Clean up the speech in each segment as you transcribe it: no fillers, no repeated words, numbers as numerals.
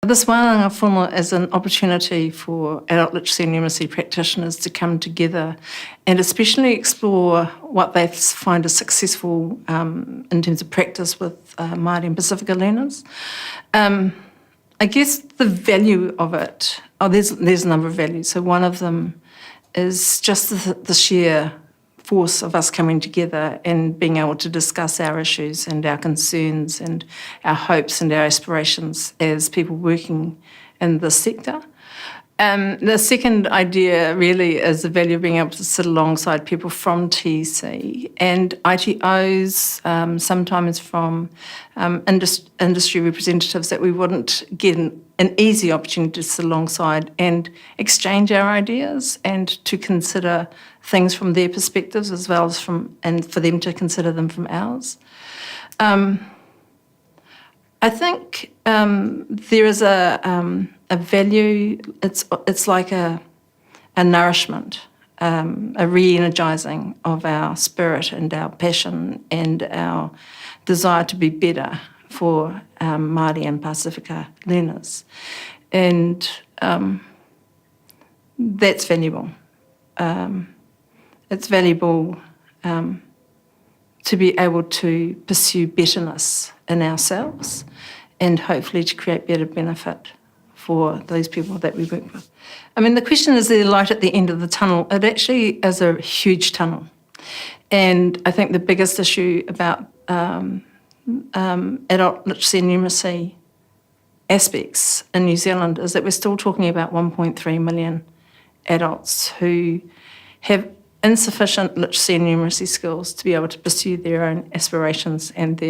This Wānanga Fono is an opportunity for adult literacy and numeracy practitioners to come together and especially explore what they find is successful in terms of practice with Māori and Pasifika learners. I guess the value of it, there's a number of values. So one of them is just the sheer force of us coming together and being able to discuss our issues and our concerns and our hopes and our aspirations as people working in this sector. The second idea really is the value of being able to sit alongside people from TC and ITOs, sometimes from industry representatives that we wouldn't get an easy opportunity to sit alongside and exchange our ideas and to consider things from their perspectives as well as and for them to consider them from ours. I think there is a value, it's like a nourishment, a re-energising of our spirit and our passion and our desire to be better for Māori and Pasifika learners. And that's valuable. It's valuable to be able to pursue betterness in ourselves and hopefully to create better benefit for those people that we work with. I mean, the question is there light at the end of the tunnel? It actually is a huge tunnel. And I think the biggest issue about adult literacy and numeracy aspects in New Zealand is that we're still talking about 1.3 million adults who have insufficient literacy and numeracy skills to be able to pursue their own aspirations and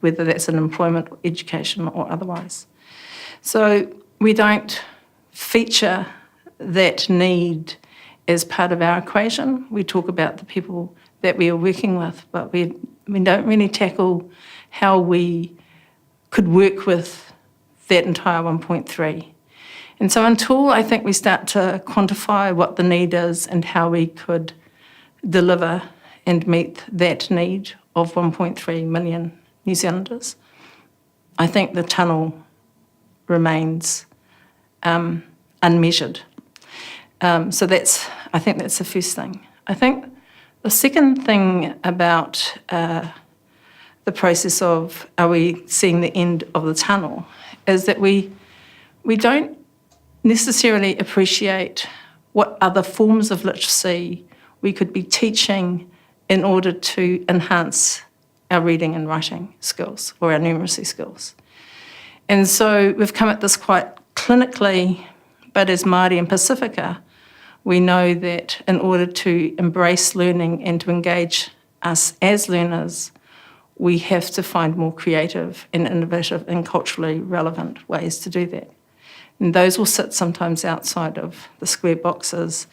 whether that's in employment, or education or otherwise. So we don't feature that need as part of our equation. We talk about the people that we are working with, but we don't really tackle how we could work with that entire 1.3. And so until I think we start to quantify what the need is and how we could deliver and meet that need of 1.3 million New Zealanders, I think the tunnel remains unmeasured. So I think that's the first thing. I think the second thing about the process of are we seeing the end of the tunnel is that we don't necessarily appreciate what other forms of literacy we could be teaching in order to enhance our reading and writing skills or our numeracy skills. And so we've come at this quite clinically, but as Māori and Pasifika, we know that in order to embrace learning and to engage us as learners, we have to find more creative and innovative and culturally relevant ways to do that. And those will sit sometimes outside of the square boxes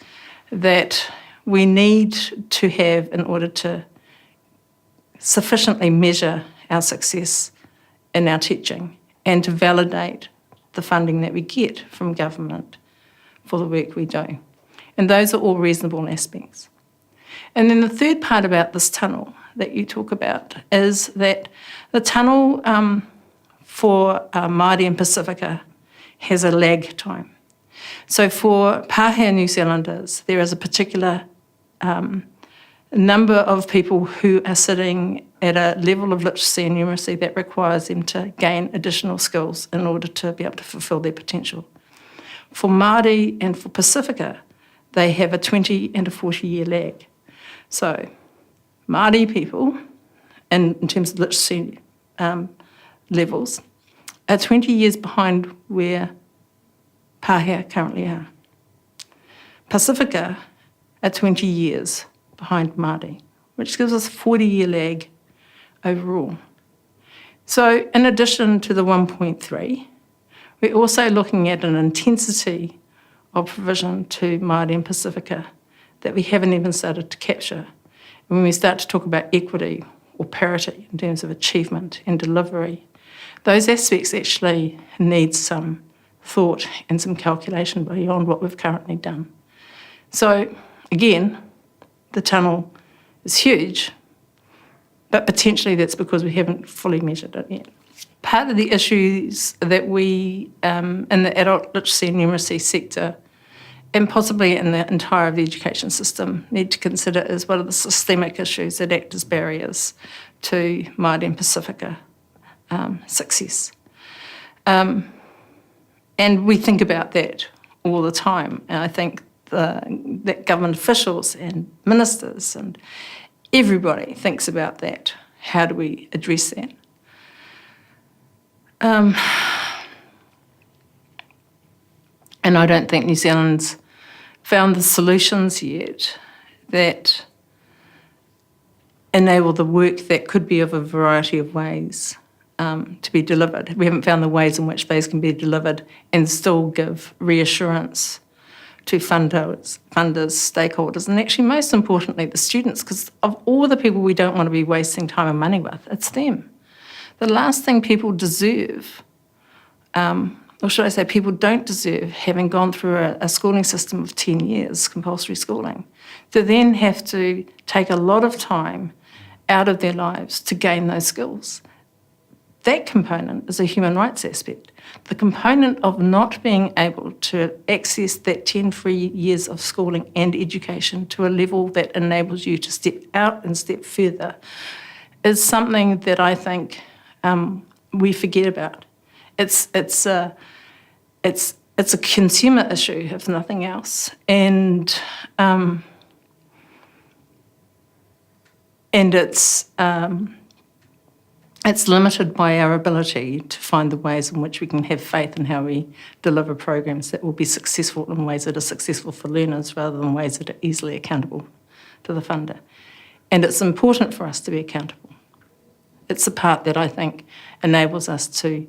that we need to have in order to sufficiently measure our success in our teaching and to validate the funding that we get from government for the work we do. And those are all reasonable aspects. And then the third part about this tunnel that you talk about is that the tunnel for Māori and Pasifika has a lag time. So for Pāhea New Zealanders, there is a particular number of people who are sitting at a level of literacy and numeracy that requires them to gain additional skills in order to be able to fulfil their potential. For Māori and for Pasifika, they have a 20 and a 40-year lag. So Māori people, in terms of literacy levels, are 20 years behind where Pāhea currently are. Pasifika are 20 years behind Māori, which gives us a 40-year lag overall. So in addition to the 1.3, we're also looking at an intensity of provision to Māori and Pasifika that we haven't even started to capture. And when we start to talk about equity or parity in terms of achievement and delivery, those aspects actually need some thought and some calculation beyond what we've currently done. So again, the tunnel is huge, but potentially that's because we haven't fully measured it yet. part of the issues that we, in the adult literacy and numeracy sector, and possibly in the entire of the education system, need to consider is what are the systemic issues that act as barriers to Māori and Pasifika success. And we think about that all the time. And I think that government officials and ministers and everybody thinks about that. How do we address that? And I don't think New Zealand's found the solutions yet that enable the work that could be of a variety of ways to be delivered. We haven't found the ways in which those can be delivered and still give reassurance to funders, stakeholders, and actually most importantly the students, because of all the people we don't want to be wasting time and money with, it's them. The last thing people deserve, or should I say people don't deserve, having gone through a schooling system of 10 years, compulsory schooling, to then have to take a lot of time out of their lives to gain those skills. That component is a human rights aspect. The component of not being able to access that 10 free years of schooling and education to a level that enables you to step out and step further is something that I think we forget about. It's a consumer issue, if nothing else, and it's limited by our ability to find the ways in which we can have faith in how we deliver programs that will be successful in ways that are successful for learners rather than ways that are easily accountable to the funder. And it's important for us to be accountable. It's the part that I think enables us to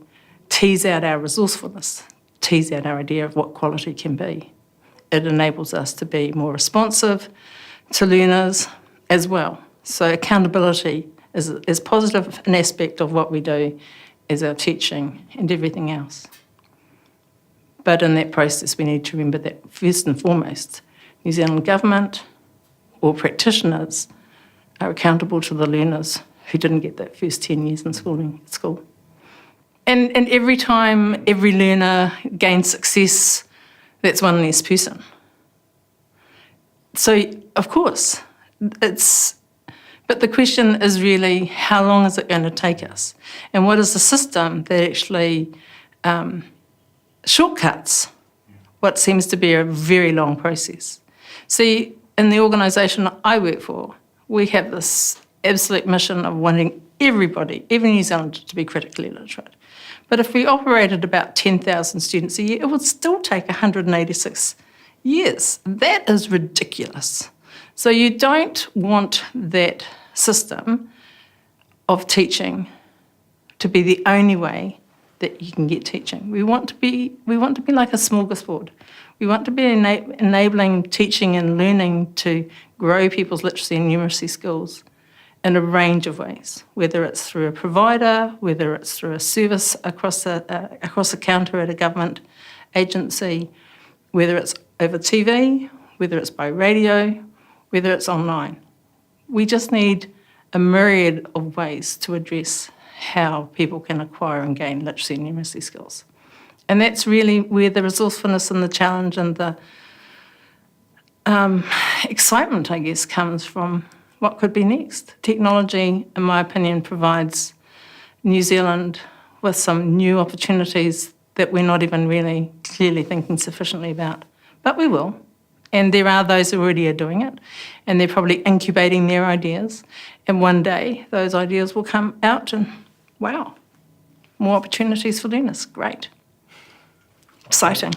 tease out our resourcefulness, tease out our idea of what quality can be. It enables us to be more responsive to learners as well. So accountability is positive an aspect of what we do as our teaching and everything else. But in that process, we need to remember that first and foremost, New Zealand government or practitioners are accountable to the learners who didn't get that first 10 years in schooling at school. And every time every learner gains success, that's one less person. So, of course, but the question is really, how long is it going to take us? And what is the system that actually shortcuts what seems to be a very long process? See, in the organisation I work for, we have this absolute mission of wanting everybody, every New Zealander, to be critically literate. But if we operated about 10,000 students a year, it would still take 186 years. That is ridiculous. So you don't want that system of teaching to be the only way that you can get teaching. We want to be like a smorgasbord. We want to be enabling teaching and learning to grow people's literacy and numeracy skills in a range of ways, whether it's through a provider, whether it's through a service across the counter at a government agency, whether it's over TV, whether it's by radio, whether it's online. We just need a myriad of ways to address how people can acquire and gain literacy and numeracy skills. And that's really where the resourcefulness and the challenge and the excitement, I guess, comes from what could be next. Technology, in my opinion, provides New Zealand with some new opportunities that we're not even really clearly thinking sufficiently about. But we will. And there are those who already are doing it, and they're probably incubating their ideas. And one day, those ideas will come out and, wow, more opportunities for learners. Great. Exciting.